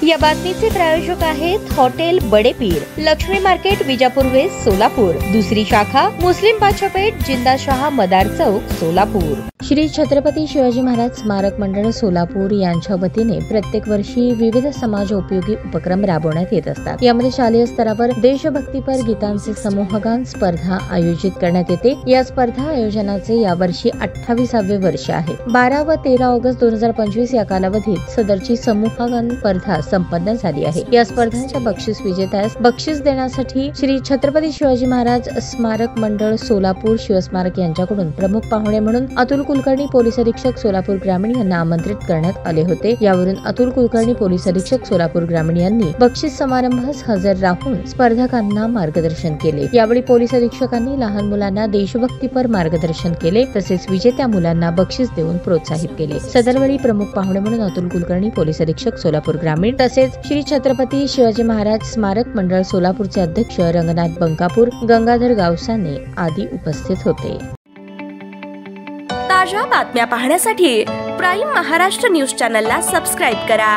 या बातमीचे प्रायोजक आहेत hotel Badepeer, Laxmi market, Vijapur west, Solapur. दुसरी शाखा मुस्लिम बादशाहपेठ, जिंदाशाह मदार चौक, सोलापूर। श्री छत्रपती शिवाजी महाराज स्मारक मंडळ सोलापूर यांच्या वतीने प्रत्येक वर्षी विविध समाजोपयोगी उपक्रम राबवण्यात येत असतात। यामध्ये शालेय स्तरावर देशभक्तीपर गीतांचे समूहगान स्पर्धा आयोजित करण्यात येते। या स्पर्धा आयोजनाचे यावर्षी 28वे वर्ष आहे। 12 व 13 ऑगस्ट 2025 या कालावधीत सदरची समूहगान स्पर्धा संपन्न झाली आहे। या स्पर्धांच्या बक्षीस विजेत्यास बक्षीस देण्यासाठी श्री छत्रपती शिवाजी महाराज स्मारक मंडळ सोलापूर शिवस्मारक यांच्याकडून प्रमुख पाहुणे म्हणून अतुल कुलकर्णी पोलीस अधीक्षक सोलापूर ग्रामीण यांना आमंत्रित करण्यात आले होते। यावरून अतुल कुलकर्णी पोलीस अधीक्षक सोलापूर ग्रामीण यांनी बक्षीस समारंभास हजर राहून स्पर्धकांना मार्गदर्शन केले। यावेळी पोलीस अधीक्षकांनी लहान मुलांना देशभक्तीपर मार्गदर्शन केले, तसेच विजेत्या मुलांना बक्षीस देऊन प्रोत्साहित केले। सदरवेळी प्रमुख पाहुणे म्हणून अतुल कुलकर्णी पोलीस अधीक्षक सोलापूर ग्रामीण तसेच श्री छत्रपती शिवाजी महाराज स्मारक मंडळ सोलापूरचे अध्यक्ष रंगनाथ बंकापूर, गंगाधर गावसाने आदी उपस्थित होते। ताज्या बातम्या पाहण्यासाठी प्राईम महाराष्ट्र न्यूज चॅनलला सबस्क्राईब करा।